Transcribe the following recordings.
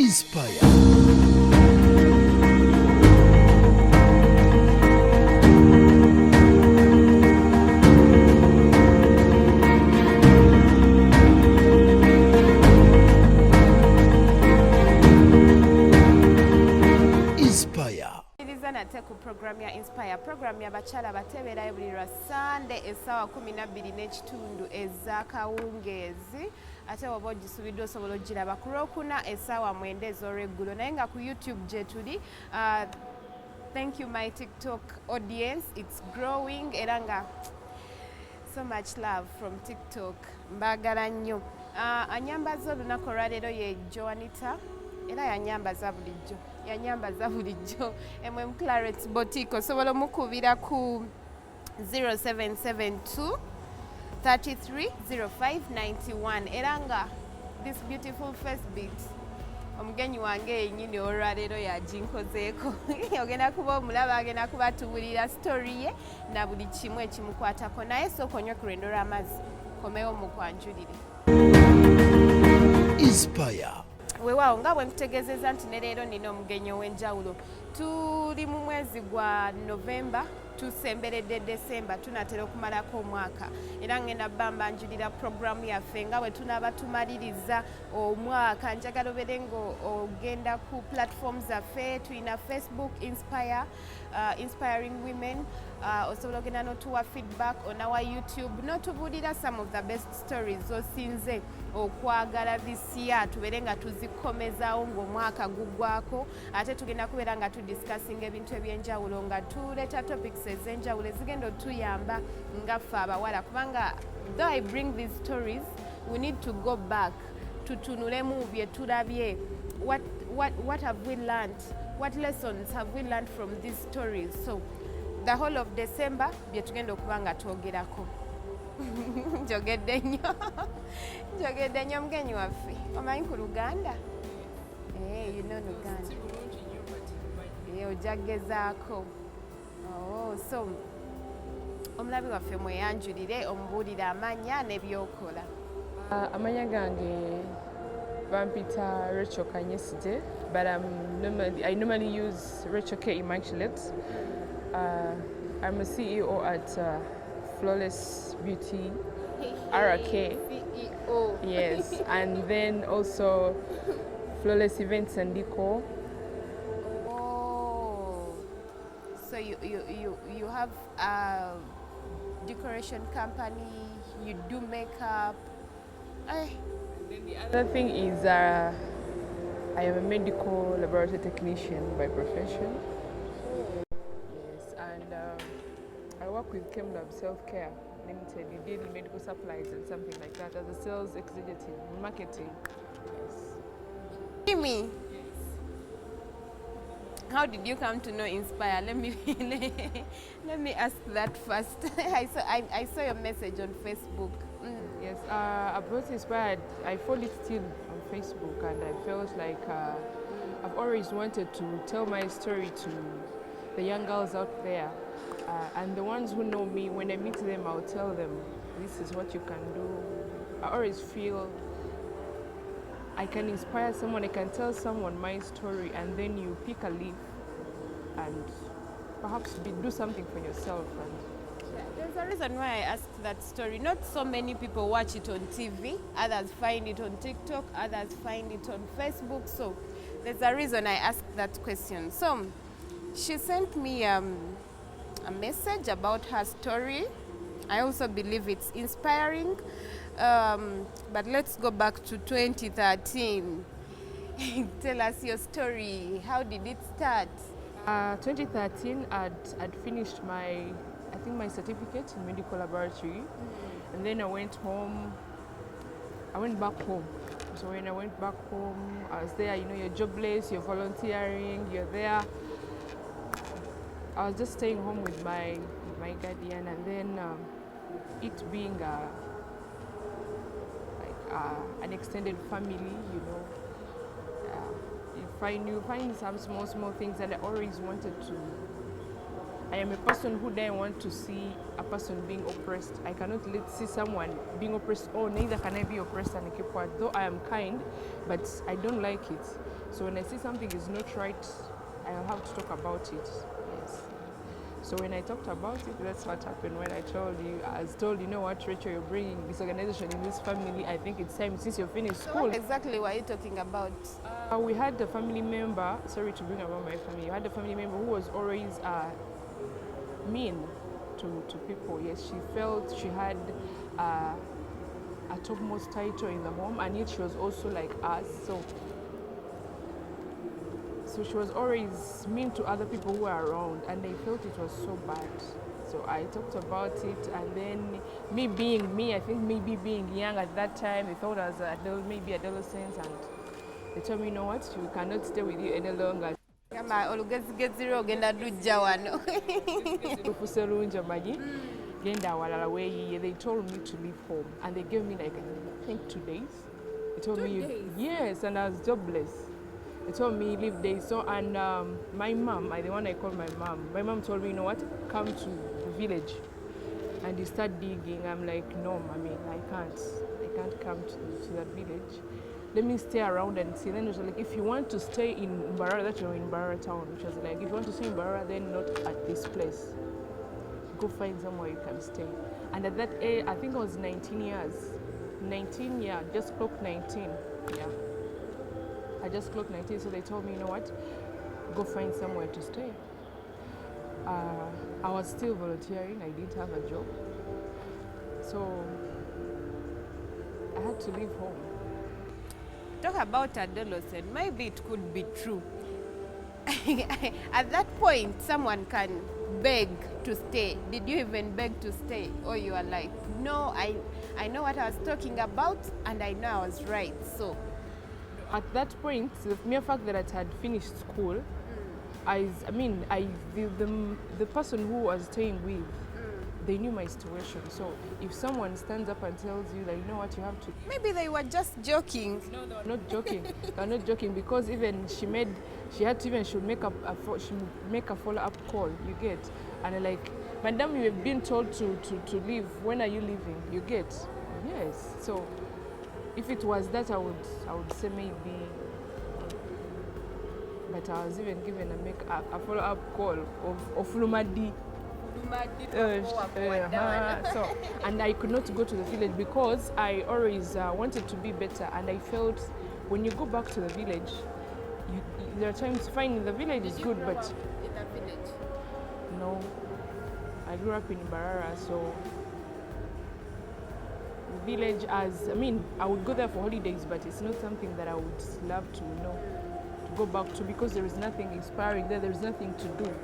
Inspire. Nate ku program ya Inspire. Program ya bakyala batebeerayo buli lwa Sunday essaawa 12:30 ez'akawungeezi. Ate oba ogisubiddwa osobola ogiraba ku Lwokuna essaawa 9 ez'olweggulo. Naye nga ku YouTube gye tuli, thank you my TikTok audience, it's growing era nga so much love from TikTok. Mbaagala nnyo. Anyambaza olunaku olwaleero ye Joanita era yanyambaza bulijjo. Claret Boutique osobola omukubira ku 0772 330591 era nga this beautiful first beat omugenyi wange yennyini olwaleero yaginkozeeko. Ogenda kuba omulaba, agenda kuba tuwulira story ye na buli kimu ekimukwatako, naye sooka onywe ku lwendo lw'amazzi komewo mukwanjulire. Inspire. Weewaawo nga bwe nkutegeezezza nti ne leero nina omugenyi ow'enjawulo. Tuli mu mwezi gwa Novemba, tusemberedde Desemba, tunatera okumalako omwaka era ngenda bamba njulira programu yaffe nga bwe tunaaba tumaliriza omwaka. Njagala obeere ng'ogenda ku platform zaffe. Tulina Facebook Inspire, Inspiring Women. Osobola ogenda n'otuwa feedback on our YouTube, n'otubuulira some of the best stories osinze okwagala this year, tubeere nga tuzikomezaawo ng'omwaka guggwako. Ate tugenda kubeera nga tudiscussing ebintu eby'enjawulo nga tuleeta topics ez'enjawulo ezigenda otuyamba nga ffe abawala, kubanga though I bring these stories, we need to go back tutunulemu bye tulabye. What have we learned? What lessons have we learned from these stories? So the whole of December bye tugenda okuba nga twogerako. Njogedde nnyo omugenyi waffe, omanyi ku Luganda? You know Luganda. Ojja kugezaako. So omulabi waffe mweyanjulire, omubuulire amannya n'ebyokola. Amanya gange bampita Raycheal K Immy, but I normally use Raycheal K Immaculate. I'm a CEO at Flawless Beauty, RK. CEO. Yes, and then also Flawless Events and Decor. Oh, so you have a decoration company, you do makeup. The other thing is I am a medical laboratory technician by profession. Yes, and I work with ChemLab Self-Care Limited. We deal in medical supplies and something like that as a sales executive, marketing. Yes. Immy, how did you come to know Inspire? Let me ask that first. I saw your message on Facebook. Yes, I brought Inspired. I followed it still on Facebook, and I felt like I've always wanted to tell my story to the young girls out there, and the ones who know me. When I meet them, I'll tell them, this is what you can do. I always feel I can inspire someone, I can tell someone my story, and then you pick a leaf and perhaps do something for yourself. And there's a reason why I asked that story. Not so many people watch it on TV. Others find it on TikTok. Others find it on Facebook. So there's a reason I asked that question. So she sent me a message about her story. I also believe it's inspiring. But let's go back to 2013. Tell us your story. How did it start? 2013, I'd finished my certificate in medical laboratory, and then I went back home. So when I went back home, I was there, you're jobless, you're volunteering, you're there. I was just staying home with my guardian, and then it being an extended family, you find some small things, and I always wanted to I am a person who doesn't want to see a person being oppressed. I cannot see someone being oppressed, or neither can I be oppressed and keep quiet. Though I am kind, but I don't like it. So when I see something is not right, I'll have to talk about it. Yes. So when I talked about it, that's what happened when I told you. I was told, you know what, Rachel, you're bringing disorganization in this family. I think it's time since you're finished school. What exactly were you talking about? We had a family member, sorry to bring about my family, we had a family member who was always mean to people. Yes, she felt she had a topmost title in the home, and yet she was also like us. So she was always mean to other people who were around, and they felt it was so bad. So I talked about it, and then me being me, I think maybe being young at that time, they thought I was maybe adolescents, and they told me, you know what, we cannot stay with you any longer. Gamba olugezigeziro ogenda lujja wano. They told me to leave home, and they gave me like I think 2 days. They told me 2 days? yes, and I was jobless. They told me leave days. So and my mom, the one I call my mom told me, you know what, come to the village and you start digging. I'm like, no, mommy, I can't come to that village. Let me stay around and see. Then it was like, if you want to stay in Mbarara, that you're in Mbarara town, which was like, if you want to stay in Mbarara, then not at this place. Go find somewhere you can stay. And at that age, I think I was 19 years. 19, yeah, just clocked 19, yeah. I just clocked 19, so they told me, you know what, go find somewhere to stay. I was still volunteering, I didn't have a job. So I had to leave home. Talk about adolescent, maybe it could be true. At that point, someone can beg to stay. Did you even beg to stay? Or you are like, no, I know what I was talking about, and I know I was right, so. At that point, the mere fact that I had finished school, the person who I was staying with, they knew my situation. So if someone stands up and tells you that, you know what, you have to... Maybe they were just joking. No, not joking. They're not joking, because even she make a follow-up call, you get. And like, madam, you have been told to leave. When are you leaving? You get. Yes. So if it was that, I would say maybe. But I was even given a follow-up call of Lumadi. So, and I could not go to the village because I always wanted to be better, and I felt when you go back to the village, there are times finding the village is good, but in the village? No, I grew up in Mbarara, so the village, I would go there for holidays, but it's not something that I would love to go back to, because there is nothing inspiring there. There is nothing to do.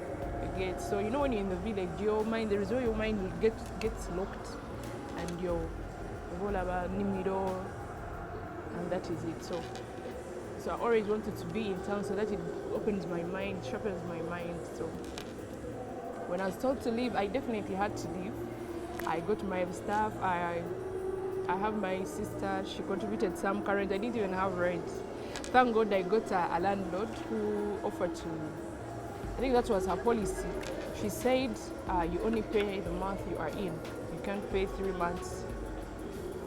So when you're in the village, your mind, there is where your mind gets locked, and you're all about Nimido, and that is it. So I always wanted to be in town so that it opens my mind, sharpens my mind. So when I was told to leave, I definitely had to leave. I got my stuff. I have my sister. She contributed some current. I didn't even have rent. Thank God I got a landlord who offered to. I think that was her policy. She said, you only pay the month you are in. You can't pay 3 months.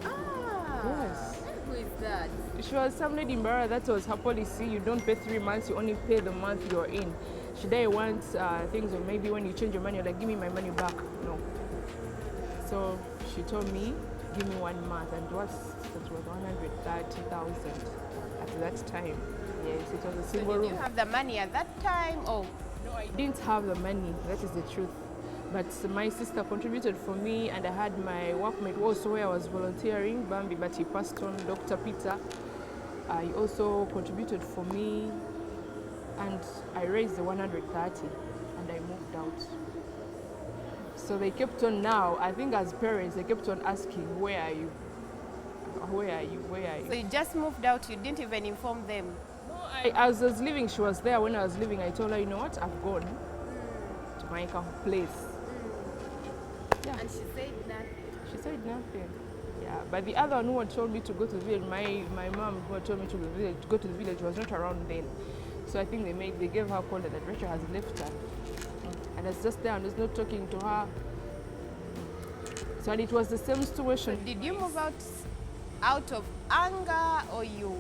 Yes. Who is that? She was some lady in Mbarara. That was her policy. You don't pay 3 months, you only pay the month you're in. She didn't want things, or maybe when you change your money, you're like, give me my money back. No. So she told me, give me 1 month, and that was 130,000 at that time. Yes, it was a single room. Did you have the money at that time? Oh. No, I didn't have the money, that is the truth. But my sister contributed for me, and I had my workmate also where I was volunteering, Bambi, but he passed on, Dr. Peter. He also contributed for me, and I raised the 130, and I moved out. So they kept on now, I think as parents, they kept on asking, where are you? Where are you? Where are you? So you just moved out, you didn't even inform them? As I was leaving, she was there. When I was leaving, I told her, you know what, I've gone to my place. Yeah. And she said nothing? She said nothing. Yeah, but the other one who had told me to go to the village, my mom who had told me to go to the village was not around then. So I think they gave her a call that Rachel has left her. and I was just there and I was not talking to her. So and it was the same situation. So did you move out of anger, or you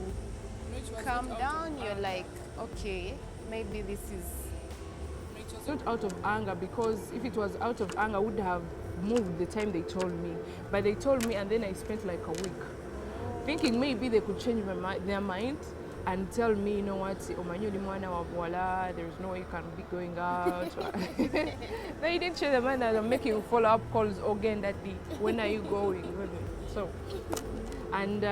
calm down? You're like, okay, maybe this is. It's not out of anger, because if it was out of anger, I would have moved the time they told me. But they told me, and then I spent like a week thinking maybe they could change their mind and tell me, you know what, Omanyoli mwana wa voila, there's no way you can be going out. They didn't change their mind, and I'm making follow-up calls again that day. When are you going? So, and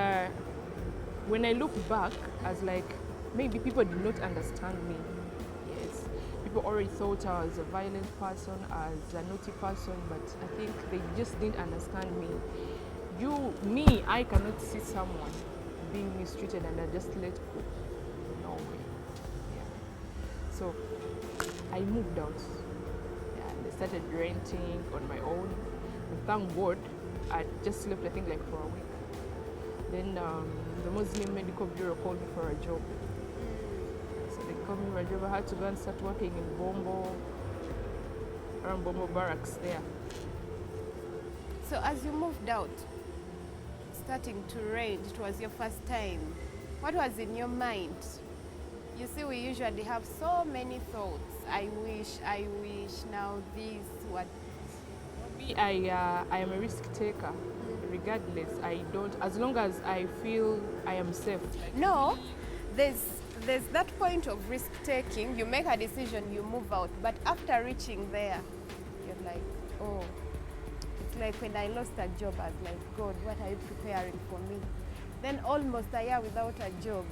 when I look back, I was like, maybe people did not understand me. Yes, people already thought I was a violent person, as a naughty person, but I think they just didn't understand me. I cannot see someone being mistreated and I just let go. No way. Yeah. So I moved out. Yeah, and I started renting on my own. And thank God, I just slept, I think, like for a week. Then the Muslim Medical Bureau called me for a job. So they called me for a job. I had to go and start working in Bombo, around Bombo Barracks there. So as you moved out, starting to rent, it was your first time. What was in your mind? You see, we usually have so many thoughts. I wish, now this, what? I am a risk taker. Regardless, I don't, as long as I feel I am safe. No, there's that point of risk taking. You make a decision, you move out, but after reaching there, you're like, oh. Like when I lost a job, I was like, God, what are you preparing for me? Then almost a year without a job,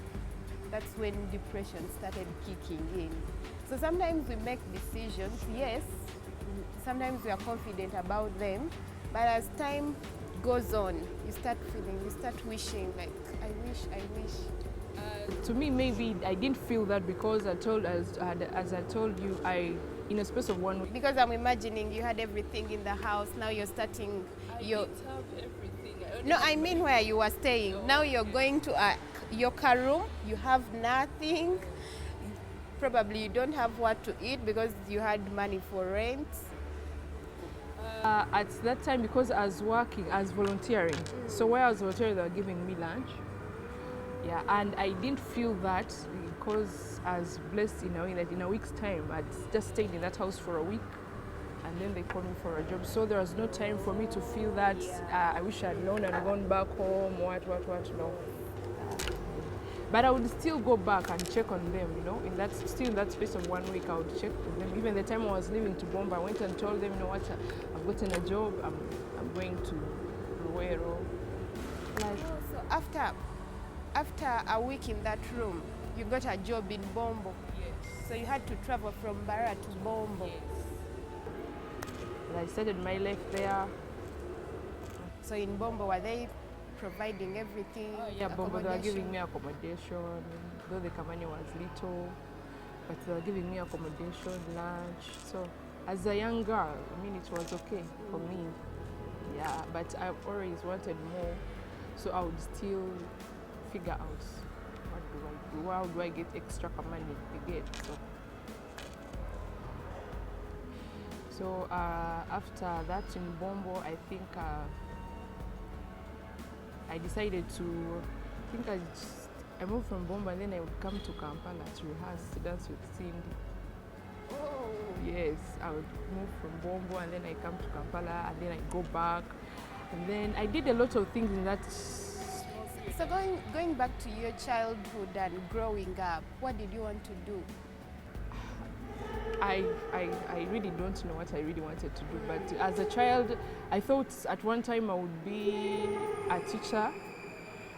that's when depression started kicking in. So sometimes we make decisions, yes, sometimes we are confident about them, but as time goes on, you start wishing, like, I wish. To me, maybe I didn't feel that because as I told you, in a space of 1 week. Because I'm imagining you had everything in the house, now you're starting your... didn't have everything. No, I mean where you were staying. No. Now you're going to your car room, you have nothing. Probably you don't have what to eat because you had money for rent. At that time, because I was working, I was volunteering. So where I was volunteering, they were giving me lunch. Yeah, and I didn't feel that because I was blessed in a way that in a week's time, I'd just stayed in that house for a week, and then they called me for a job. So there was no time for me to feel that I wish I'd known and gone back home, no. But I would still go back and check on them, you know. In that space of 1 week, I would check on them. Even the time I was leaving to Bomba, I went and told them, you know what, I've gotten a job. I'm going to Ruero. So after a week in that room, you got a job in Bombo. Yes. So you had to travel from Barra to Bombo. Yes. And I started my life there. So in Bombo, were they providing everything? Oh, yeah, Bombo, they were giving me accommodation, though the company was little, but they were giving me accommodation, lunch. So as a young girl, I mean, it was okay for me. Yeah, but I always wanted more, so I would still figure out what do I do, how do I get extra money to get. So after that in Bombo, I think I decided to, I moved from Bombo and then I would come to Kampala to rehearse, to dance with Cindy. Oh. Yes, I would move from Bombo and then I come to Kampala and then I go back. And then I did a lot of things in that. So going back to your childhood and growing up, what did you want to do? I really don't know what I really wanted to do, but as a child, I thought at one time I would be a teacher.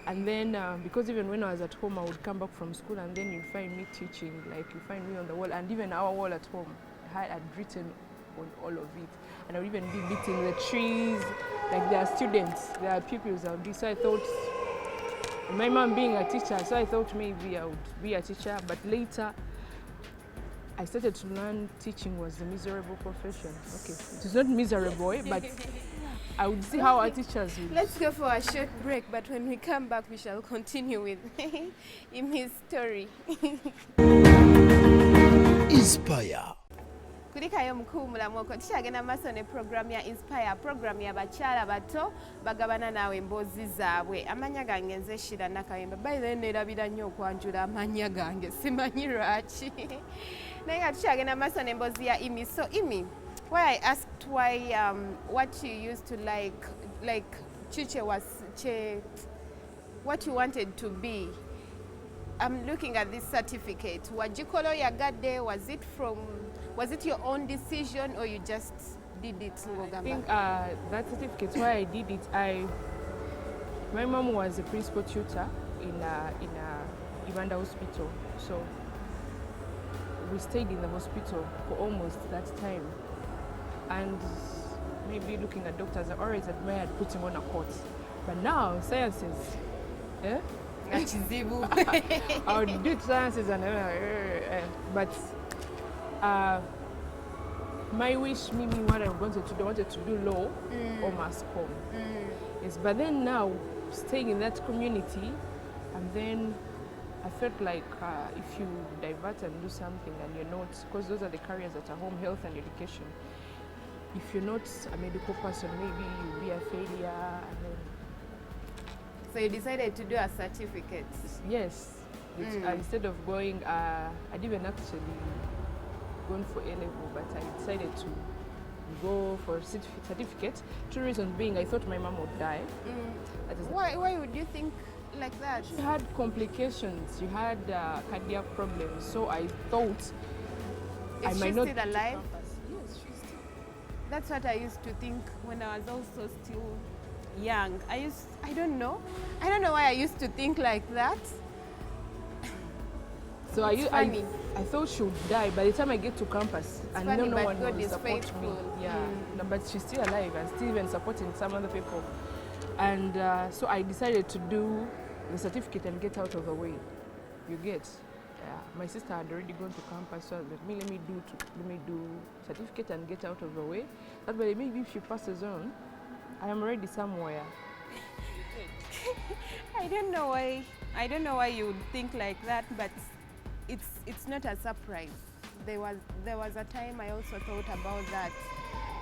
And then, because even when I was at home, I would come back from school and then you'd find me teaching, like you find me on the wall. And even our wall at home, I'd written on all of it. And I would even be beating the trees, like there are students, there are pupils out there. So I thought, my mom being a teacher, so I thought maybe I would be a teacher. But later, I started to learn teaching was a miserable profession. Okay, it is not miserable, but I would see how our teachers would. Let's go for a short break, but when we come back, we shall continue with Immy's story. Inspire. kulikayo mukulu mulamwoko tukyagenda maaso ne program ya inspire program y'abakyala bato bagabana naawe emboozi zaabwe. Amannya gange nze Shira Nakayemba. By the way neerabira nnyo okwanjula amannya gange simanyi lwaki naye nga tukyagenda maaso n'emboozi ya Immy. So Immy, why I asked what you used to like chiche was what you wanted to be. I'm looking at this certificate. Wajikolo yagadde, was it your own decision or you just did it? I think that certificate, why I did it, my mom was a principal tutor in Ibanda hospital. So we stayed in the hospital for almost that time. And maybe looking at doctors, I always admired putting on a coat. But now, sciences, I would do sciences and but my wish, maybe what I wanted to do law or mass comm. Yes, but then now staying in that community, and then I felt like if you divert and do something and you're not, because those are the careers that are home health and education. If you're not a medical person, maybe you'll be a failure. And then so you decided to do a certificate? Yes. Instead of going, I didn't actually go for A-level, but I decided to go for certificate. Two reasons being, I thought my mom would die. Why would you think like that? She had complications. She had cardiac problems. So I thought I might not. Is she still alive? Yes, she's still. That's what I used to think when I was also still young. I don't know why I used to think like that. So I thought she would die by the time I get to campus, and funny, no one God will is support faithful. me. Yeah, no, but she's still alive and still even supporting some other people. And so I decided to do the certificate and get out of the way. You get? My sister had already gone to campus, so let me do certificate and get out of the way. That way, maybe if she passes on, I am already somewhere. I don't know why you would think like that, but it's not a surprise. There was a time I also thought about that,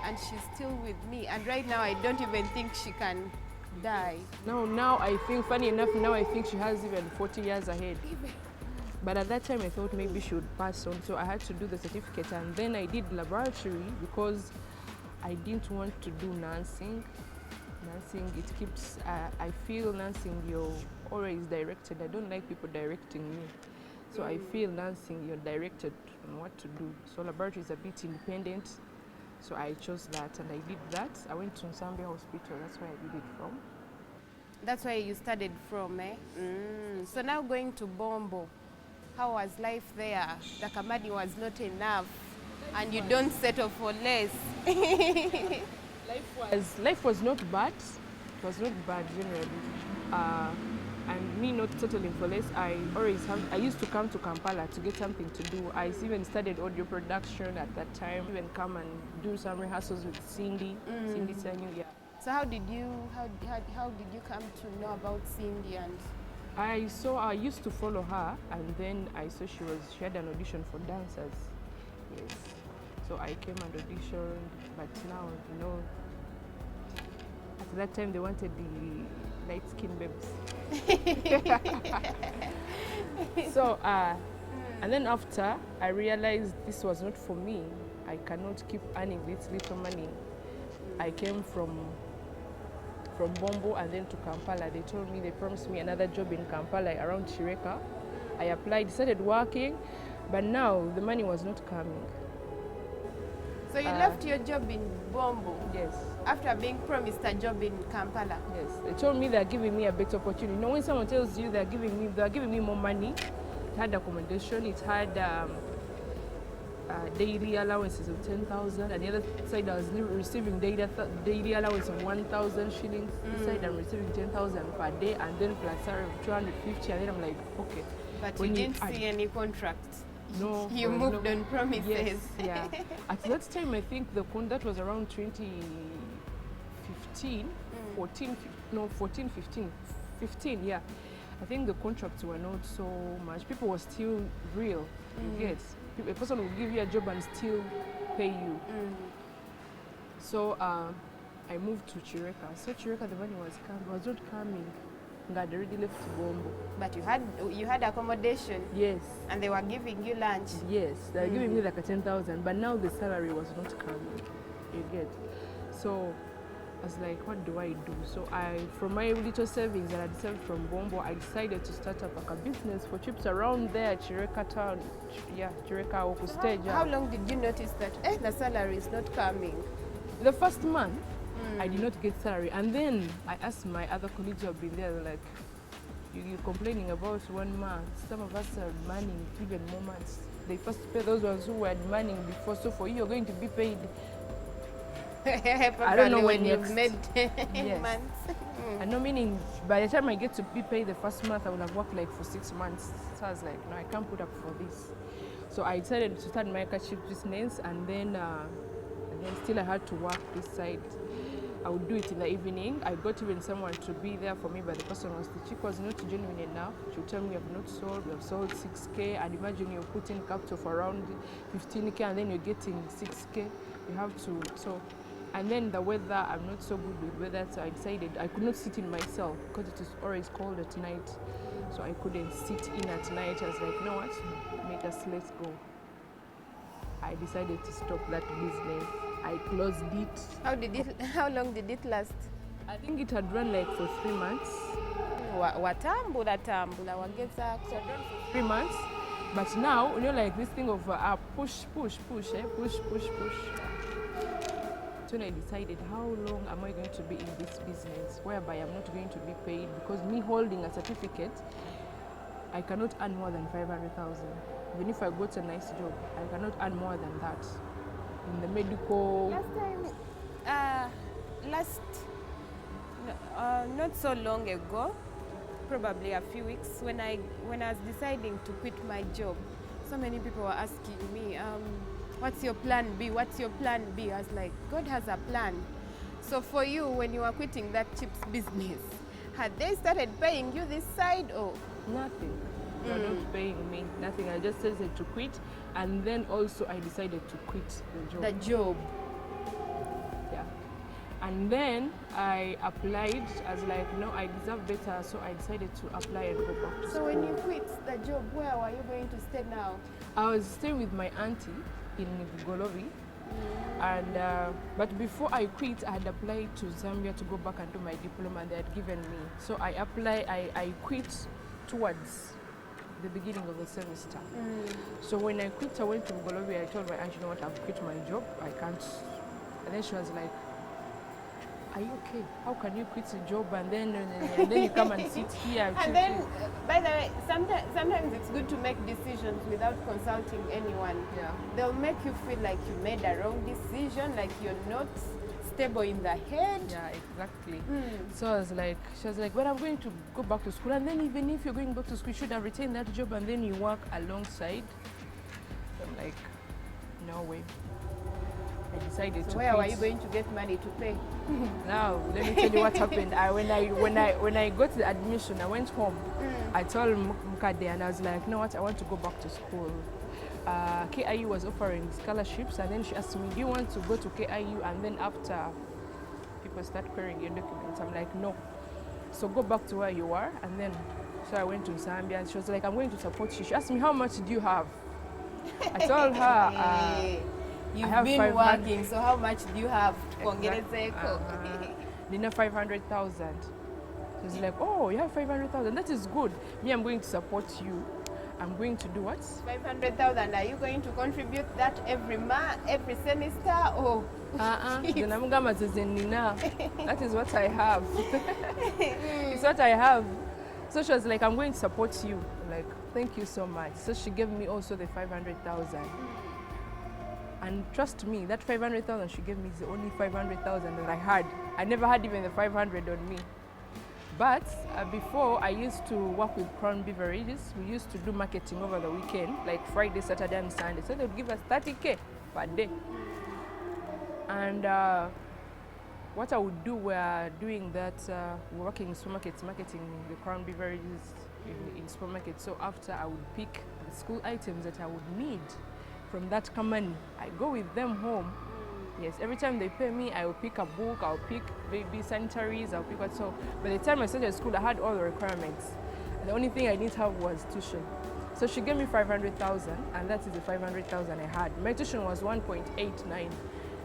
and she's still with me. And right now, I don't even think she can die. Now I think, funny enough, now I think she has even 40 years ahead. But at that time, I thought maybe she would pass on, so I had to do the certificate, and then I did laboratory because I didn't want to do nursing. Nursing, it keeps, I feel nursing, you're always directed. I don't like people directing me. So I feel nursing, you're directed on what to do. So laboratory is a bit independent. So I chose that and I did that. I went to Zambia Hospital, that's where I did it from. That's where you studied from, eh? So now going to Bombo, how was life there? The Kamadi was not enough and you don't settle for less. Life was not bad. It was not bad generally. And me not settling for less, I used to come to Kampala to get something to do. I even studied audio production at that time. Even come and do some rehearsals with Cindy Sanyu, yeah. So how did you come to know about Cindy? And I used to follow her, and then I saw she had an audition for dancers. Yes. So I came and auditioned, but now, at that time they wanted the light-skinned babes. So, and then after, I realized this was not for me. I cannot keep earning this little money. I came from Bombo and then to Kampala. They promised me another job in Kampala around Chireka. I applied, started working, but now the money was not coming. So you left your job in Bombo? Yes. After being promised a job in Kampala? Yes. They told me they're giving me a better opportunity. When someone tells you they're giving me more money, it had accommodation, it had daily allowances of 10,000, and the other side I was receiving daily allowance of 1,000 shillings. This side I'm receiving 10,000 per day, and then plus salary of 250, and then I'm like, okay. But you didn't see any contract? No. You moved on promises? Yes, yeah. At that time, I think that was around 2015, 15, yeah. I think the contracts were not so much. People were still real, you get. A person will give you a job and still pay you. So I moved to Chireka. So Chireka, the money was not coming. I had already left Bombo. But you had accommodation. Yes. And they were giving you lunch. Yes, they were giving me like a 10,000, but now the salary was not coming. You get. So I was like, what do I do? So from my little savings that I had saved from Bombo, I decided to start up like a business for trips around there, Chireka town, Chireka, Oku stage. How long did you notice that the salary is not coming? The first month, I did not get salary, and then I asked my other colleagues who have been there, like, you're complaining about 1 month. Some of us are demanding even more months. They first pay those ones who were demanding before, so for you, you're going to be paid. I don't know when you've made months. And no, meaning by the time I get to be paid the first month, I would have worked like for 6 months. So I was like, no, I can't put up for this. So I decided to start my kerchief business, and then still I had to work this side. I would do it in the evening. I got even someone to be there for me, but the person was, the chick was not genuine enough. She would tell me, you have not sold, we have sold 6K, and imagine you're putting capital for around 15K, and then you're getting 6K. You have to, so, and then the weather, I'm not so good with weather, so I decided I could not sit in myself because it is always cold at night. So I couldn't sit in at night. I was like, you know what, let's go. I decided to stop that business. I closed it. How long did it last? I think it had run like for 3 months. Watambula wagezaako. 3 months. But now, you know, like this thing of push. So I decided, how long am I going to be in this business whereby I'm not going to be paid, because me holding a certificate, I cannot earn more than 500,000. Even if I got a nice job, I cannot earn more than that. In the medical. Not so long ago, probably a few weeks, when I was deciding to quit my job, so many people were asking me, what's your plan B? What's your plan B? I was like, God has a plan. So for you, when you were quitting that chips business, had they started paying you this side or? Nothing. They were not paying me, nothing. I just decided to quit, and then also I decided to quit the job. Yeah. And then I applied. I was like, no, I deserve better, so I decided to apply and go back to school. So when you quit the job, where were you going to stay now? I was staying with my auntie in Golovi. And but before I quit, I had applied to Zambia to go back and do my diploma they had given me. So I quit towards the beginning of the semester. So when I quit, I went to Golovi. I told my aunt, you know what, I've quit my job, I can't. And then she was like, are you okay? How can you quit a job and then you come and sit here? And then, by the way, sometimes it's good to make decisions without consulting anyone. Yeah. They'll make you feel like you made a wrong decision, like you're not stable in the head. Yeah, exactly. So I was like, she was like, but I'm going to go back to school. And then even if you're going back to school, you should have retained that job and then you work alongside. So I'm like, no way. I decided to where quit. were you going to get money to pay? Now, let me tell you what happened. When I got the admission, I went home. I told Mukade and I was like, you know what, I want to go back to school. KIU was offering scholarships, and then she asked me, do you want to go to KIU? And then after, people start querying your documents. I'm like, no. So go back to where you are. And then, so I went to Zambia, and she was like, I'm going to support you. She asked me, how much do you have? I told her, You've been working, so how much do you have? Nina 500,000. She's like, oh, you have 500,000. That is good. Me, I'm going to support you. I'm going to do what? 500,000. Are you going to contribute that every month, every semester, or? That is what I have. It's what I have. So she was like, I'm going to support you. I'm like, thank you so much. So she gave me also the 500,000. And trust me, that 500,000 she gave me is the only 500,000 that I had. I never had even the 500 on me. But before, I used to work with Crown Beverages. We used to do marketing over the weekend, like Friday, Saturday, and Sunday. So they would give us 30K per day. And what I would do, we're doing that, we're working in supermarkets, marketing the Crown Beverages in supermarkets. So after, I would pick the school items that I would need from that money, I go with them home. Yes, every time they pay me, I will pick a book, I'll pick baby sanitaries, I'll pick what. So by the time I started school, I had all the requirements. The only thing I didn't have was tuition. So she gave me 500,000, and that is the 500,000 I had. My tuition was 1.89.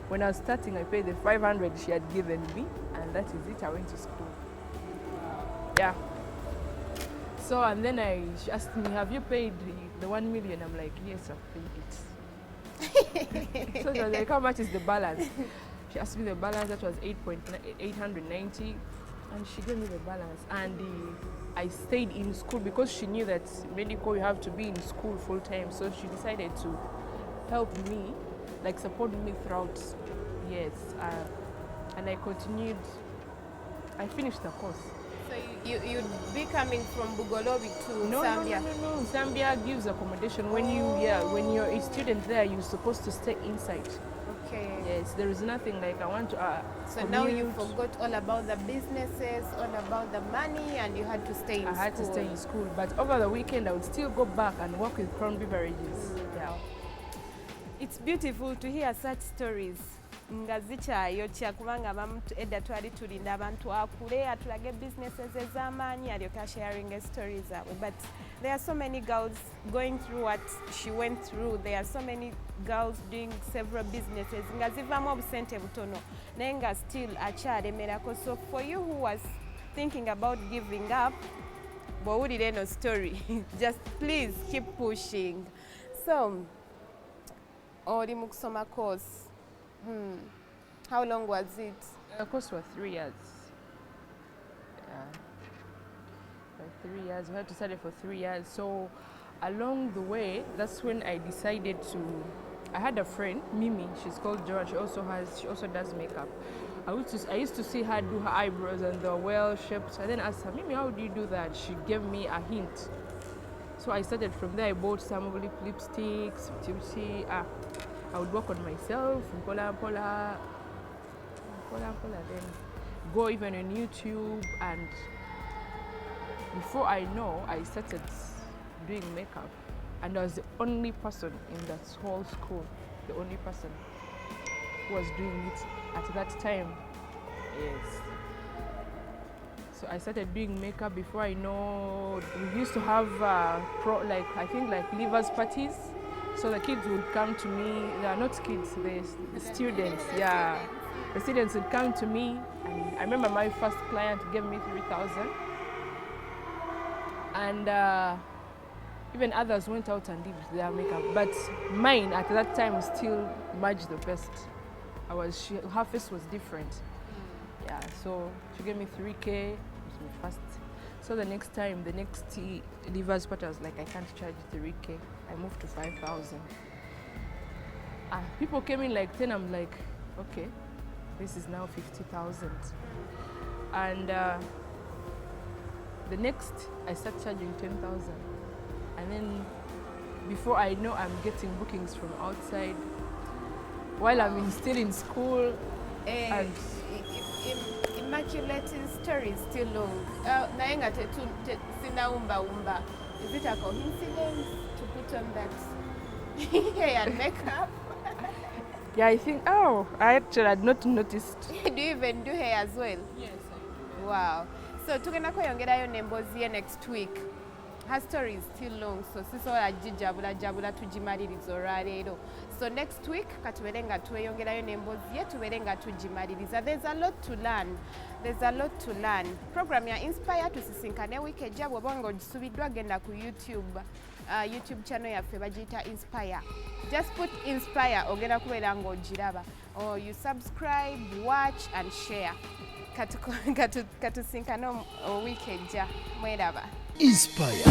When I was starting, I paid the 500 she had given me, and that is it. I went to school. Yeah. So, and then she asked me, have you paid the 1 million? I'm like, yes, I've paid it. So she was like, how much is the balance? She asked me the balance, that was 890, and she gave me the balance. And I stayed in school because she knew that medical, you have to be in school full time. So she decided to help me, like support me throughout. Yes, and I continued. I finished the course. So you'd be coming from Bugolobi to Zambia? No. Zambia gives accommodation. When when you're a student there, you're supposed to stay inside. Okay. Yes, there is nothing like I want to. So now you forgot all about the businesses, all about the money, and you had to stay in school. I had to stay in school, but over the weekend I would still go back and work with Crown Beverages. Yeah. It's beautiful to hear such stories. Nga zikyayokya kubanga edda twali tulinda abantu akule atulage businesses ez'amaanyi alyoka sharing stories zaabwe, but there are so many girls going through what she went through. There are so many girls doing several businesses nga zivaamu obusente butono naye nga still akyalemerako. So for you who was thinking about giving up, bw'owulira eno story just please keep pushing. So oli mu kusoma course. How long was it? The course was 3 years. Yeah. 3 years. We had to study for 3 years. So along the way, that's when I decided to. I had a friend, Mimi. She's called Joan. She also does makeup. I used to see her do her eyebrows and they're well shaped. I then asked her, Mimi, how do you do that? She gave me a hint. So I started from there. I bought some lipsticks, I would work on myself, pola, then go even on YouTube. And before I know, I started doing makeup. And I was the only person in that whole school, the only person who was doing it at that time. Yes. So I started doing makeup. Before I know, we used to have leavers parties. So the kids would come to me. They are not kids, the students. Yeah, the students would come to me, and I remember my first client gave me 3,000, and even others went out and did their makeup. But mine at that time was still much the best. Her face was different. Yeah, so she gave me 3K. It was my first. So the next leavers party, I was like, I can't charge 3K. I moved to 5,000. People came in like 10. I'm like, okay, this is now 50,000. And the next, I start charging 10,000. And then before I know, I'm getting bookings from outside while I'm still in school. And Immaculate story is still long. Naenga sinaumba. Is it a coincidence to put on that hair and makeup? Yeah, I think, I actually had not noticed. Do you even do hair as well? Yes, I do. Wow. So tugenda kweyongerayo nembozi next week. Her story is still long, so sisobola jabula tugimaliriza olwaleero. So next week katubeere nga tweyongerayo n'emboozi ye tubeere nga tugimaliriza. There's a lot to learn. Program ya Inspire tusisinkane week ejja bw'oba nga ogisubiddwa genda ku YouTube channel yaffe bagiyita Inspire. Just put Inspire ogenda kubeera nga ogiraba. Or you subscribe, watch and share. Katusinkane week ejja. Mweraba. Inspire.